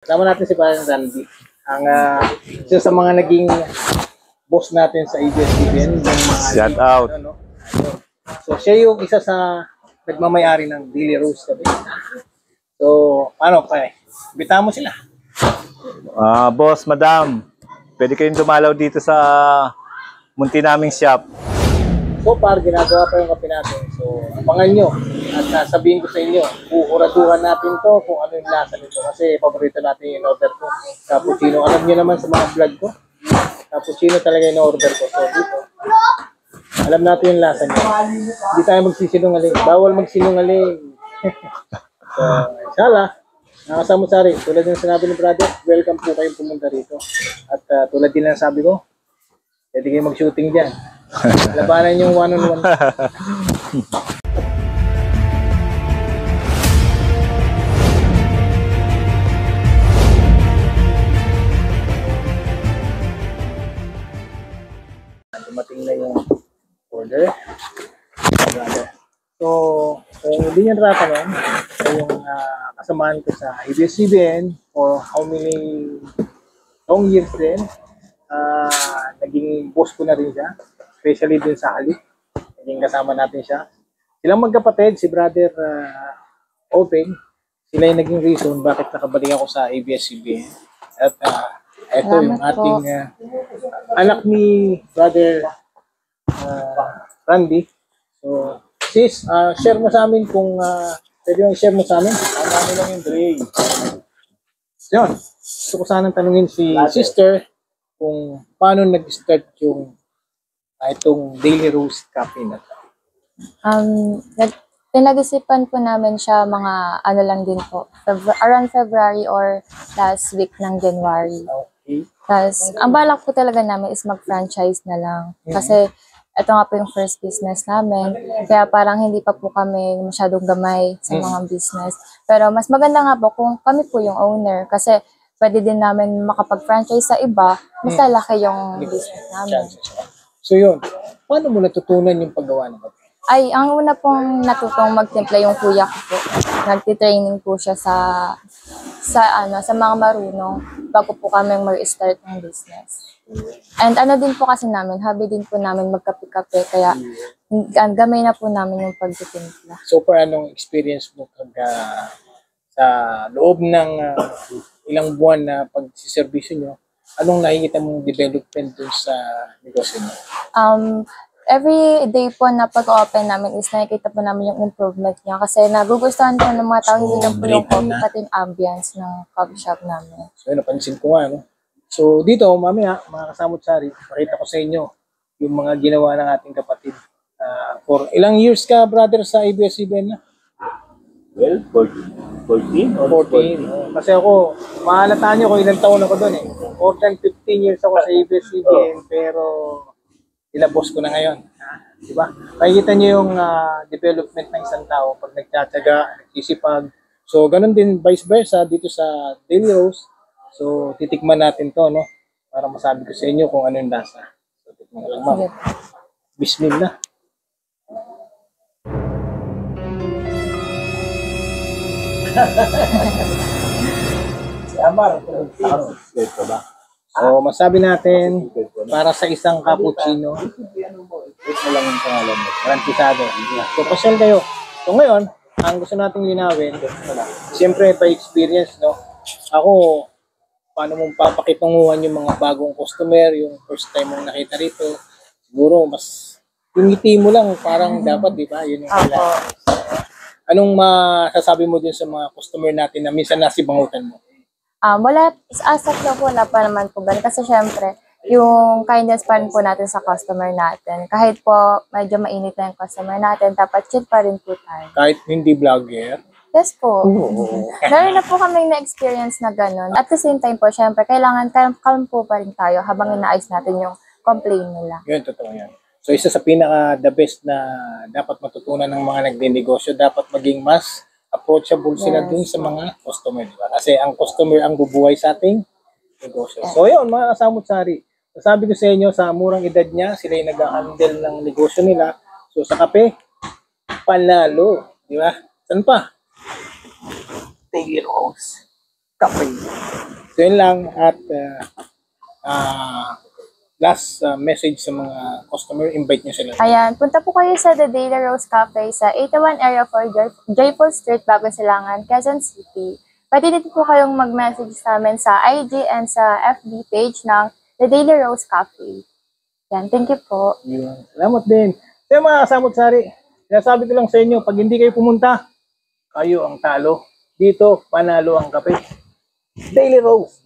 Kasama natin si Parang Randy. Ang isa sa mga naging boss natin sa ABS-CBN. Shout out. Ano, no? So, siya yung isa sa nagmamayari ng Daily Rose kami. So, ano pa eh? Bita mo sila. Boss, madam, pwede kayong dumalaw dito sa munti naming shop. So far, ginagawa pa yung kape natin. So, abangan nyo. At sabihin ko sa inyo, uuraduhan natin to kung ano yung lasa nito. Kasi paborito natin yung order ko. Cappuccino. Alam nyo naman sa mga vlog ko. Cappuccino talaga yung order ko. So, dito. Alam natin yung lasa niya. Hindi tayo magsisinungaling. Bawal magsinungaling. So, inshallah. Nakasama sari. Tulad ng sinabi ni brother, welcome po kayong pumunta rito. At tulad din ng sabi ko, pwede kayo mag-shooting dyan. Labanan yung one-on-one. Dumating na yung order. So, kung hindi nyo natatanong, ito yung kasamaan ko sa ABS-CBN for how many long years din. Naging boss ko na rin siya. Especially din sa Ali. Naging kasama natin siya. Silang magkapatid, si brother Open, sila yung naging reason bakit nakabalik ako sa ABS-CBN. At ito yung ating anak ni brother Randy. So, sis, share mo sa amin kung pwede yung share mo sa amin. Ang namin lang yung Dre. Yun. Gusto ko sanang tanungin si sister kung paano nag-start yung itong Daily Roast Cafe na to. Pinag-isipan po namin siya mga ano lang din po, around February or last week ng January. Okay. Tapos, ang balak po talaga namin is mag-franchise na lang. Kasi, ito nga po yung first business namin. Kaya parang hindi pa po kami masyadong gamay sa mga business. Pero mas maganda nga po kung kami po yung owner. Kasi, pwede din namin makapag-franchise sa iba, mas lalaki yung business namin. So yun, paano mo natutunan yung paggawa ng kape? Ay, ang una pong natutong magtimpla yung kuya ko po. Nagtitraining po siya sa mga marunong bago po kami mag-start ng business. And ano din po kasi namin, hobby din po namin magkape-kape, kaya gamay na po namin yung pagtitimpla. So far, anong experience mo sa loob ng ilang buwan na pagsiservisyo nyo? Anong nakikita mong development dun sa negosyo nyo? Every day po na pag-open namin is nakikita po namin yung improvement niya kasi nagugustuhan po ng mga tao, hindi lang po yung coffee, pati yung ambience ng coffee shop namin. So yun, napansin ko nga, no? So dito, mamaya, mga kasamot sari, pakita ko sa inyo yung mga ginawa ng ating kapatid. For ilang years ka, brother, sa ABS-CBN na? Well, 14 or 14. Kasi ako, mahalataan nyo kung ilang taon ako doon eh. 14, 15 years ako sa ABS-CBN, pero ilabos ko na ngayon. Diba? Makikita nyo yung development ng isang tao pag nagtsatsaga, nagsisipag. So, ganun din vice versa dito sa Daily Rose. So, titikman natin to, no? Para masabi ko sa inyo kung ano yung lasa. So, titikman lang, ma'am. Bismillah. Si Amar. So, masabi natin, para sa isang cappuccino, ito lang yung pangalan mo, garantisado. So, pasyal kayo. So, ngayon, ang gusto nating linawin, siyempre, by experience, no? Ako, paano mong papakitunguhan yung mga bagong customer, yung first time mong nakita rito, siguro, mas, yung ngiti mo lang, parang dapat, di ba? Yun yung kailangan. Anong masasabi mo din sa mga customer natin na minsan nasibangutan mo? Wala, as of now wala pa naman po ganun. Kasi syempre, yung kindness pa rin po natin sa customer natin. Kahit po medyo mainit na yung customer natin, dapat chill pa rin po tayo. Kahit hindi vlogger? Yes po. Meron na po kaming na-experience na ganun. At the same time po, syempre, kailangan calm po pa rin tayo habang inaayos natin yung complaint nila. Yun, totoo yan. So, isa sa pinaka-the best na dapat matutunan ng mga nagde-negosyo, dapat maging mas approachable sila dun sa mga customer, di ba? Kasi ang customer ang bubuhay sa ating negosyo. So, yun, mga kasamot-sari. Sabi ko sa inyo, sa murang edad niya, sila yung nag-handle ng negosyo nila. So, sa kape, panalo. Di ba? Saan pa? Daily Rose. Cafe. So yun lang at last message sa mga customer, invite nyo sila. Ayan, punta po kayo sa The Daily Rose Cafe sa 81 Area 4 Joyful Street, Bagong Silangan, Quezon City. Pwede din po kayong mag-message sa amin sa IG and sa FB page ng The Daily Rose Cafe. Yan, thank you po. Yun. Salamat din. So mga kasamot-sari, sinasabi ko lang sa inyo, pag hindi kayo pumunta, kayo ang talo. Dito, panalo ang kape. Daily Rose.